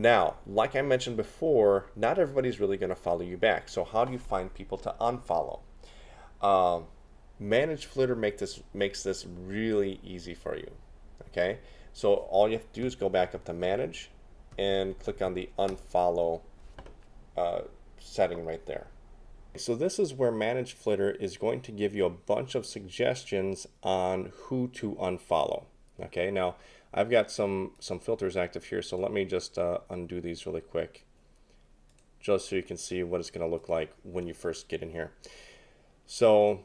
Now, like I mentioned before, not everybody's really going to follow you back. So how do you find people to unfollow? Um, Manage Flitter makes this really easy for you. Okay, so all you have to do is go back up to Manage and click on the Unfollow setting right there. So this is where Manage Flitter is going to give you a bunch of suggestions on who to unfollow. Okay, now I've got some filters active here, so let me just undo these really quick, just so you can see what it's going to look like when you first get in here. So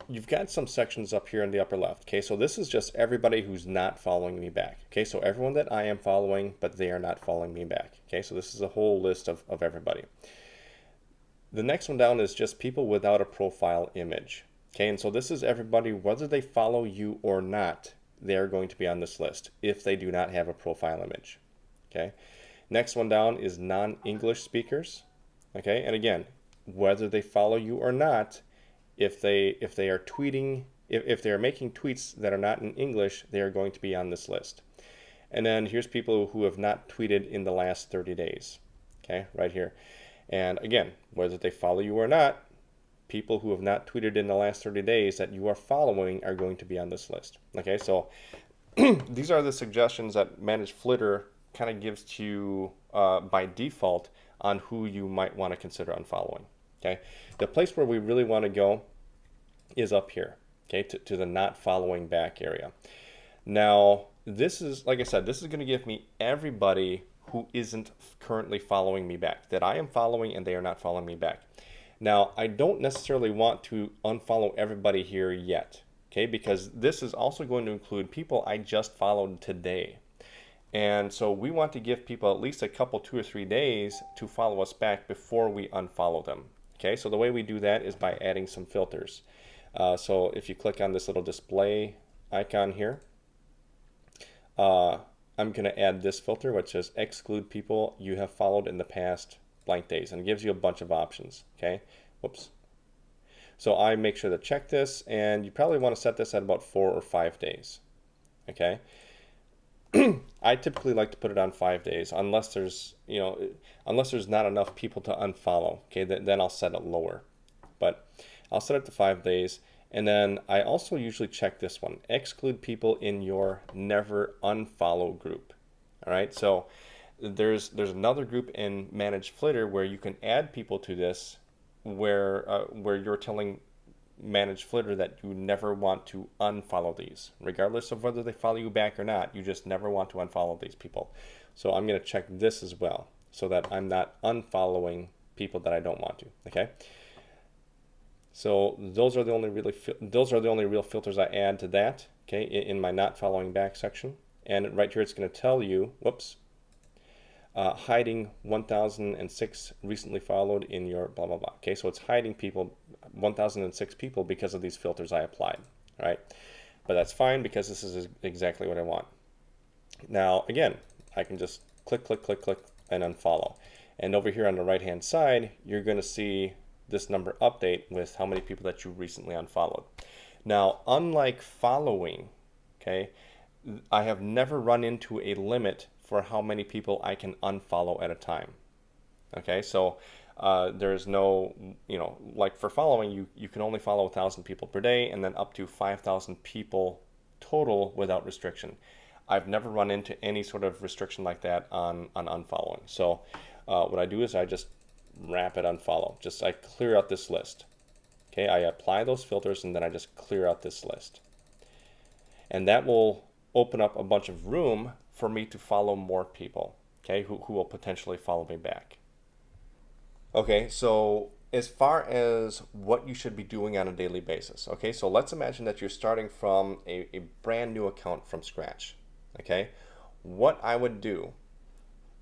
you've got some sections up here in the upper left. Okay, so this is just everybody who's not following me back. Okay, so everyone that I am following, but they are not following me back. Okay, so this is a whole list of everybody. The next one down is just people without a profile image. Okay, and so this is everybody, whether they follow you or not, they are going to be on this list if they do not have a profile image. Okay, next one down is non-English speakers. Okay, and again, whether they follow you or not, if they are tweeting, if they are making tweets that are not in English, they are going to be on this list. And then here's people who have not tweeted in the last 30 days. Okay, right here. And again, whether they follow you or not, people who have not tweeted in the last 30 days that you are following are going to be on this list. Okay, so these are the suggestions that Manage Flitter kind of gives to you by default on who you might want to consider unfollowing. Okay, the place where we really want to go is up here, okay, to the not following back area. Now, this is, like I said, this is going to give me everybody who isn't currently following me back, that I am following and they are not following me back. Now, I don't necessarily want to unfollow everybody here yet, okay, because this is also going to include people I just followed today. And so we want to give people at least a couple, 2 or 3 days to follow us back before we unfollow them. Okay, so the way we do that is by adding some filters. So if you click on this little display icon here, I'm going to add this filter, which says exclude people you have followed in the past blank days, and it gives you a bunch of options. Okay, whoops. So I make sure to check this, and you probably want to set this at about 4 or 5 days. Okay. I typically like to put it on 5 days, unless there's, unless there's not enough people to unfollow. Okay, then I'll set it lower, but I'll set it to 5 days. And then I also usually check this one: exclude people in your never unfollow group. All right, so there's another group in Manage Flitter where you can add people to this, where you're telling Manage Flitter that you never want to unfollow these, regardless of whether they follow you back or not. You just never want to unfollow these people. So I'm going to check this as well, so that I'm not unfollowing people that I don't want to. Okay. So those are the only real filters I add to that. Okay, in my not following back section, and right here it's going to tell you, whoops, hiding 1006 recently followed in your blah blah blah. Okay, so it's hiding people, 1006 people, because of these filters I applied. All right, but that's fine because this is exactly what I want. Now again, I can just click and unfollow, and over here on the right hand side you're going to see this number update with how many people that you recently unfollowed. Now, unlike following, okay, I have never run into a limit for how many people I can unfollow at a time. Okay, so there's no, like for following, you can only follow 1,000 people per day, and then up to 5,000 people total without restriction. I've never run into any sort of restriction like that on unfollowing. So what I do is I just rapid unfollow. I clear out this list. Okay, I apply those filters and then I just clear out this list. And that will open up a bunch of room for me to follow more people, okay, who will potentially follow me back. Okay, so as far as what you should be doing on a daily basis, okay, so let's imagine that you're starting from a brand new account from scratch. Okay, what I would do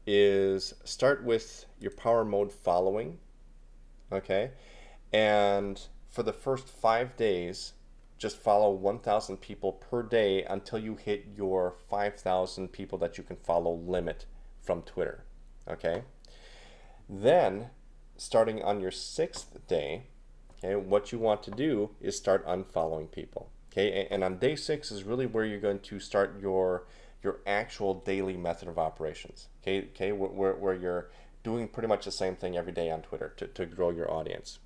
is start with your power mode following, okay, and for the first 5 days just follow 1,000 people per day until you hit your 5,000 people that you can follow limit from Twitter. Okay, then starting on your 6th day, okay, what you want to do is start unfollowing people. Okay, and on day 6 is really where you're going to start your your actual daily method of operations. Okay, where you're doing pretty much the same thing every day on Twitter to grow your audience.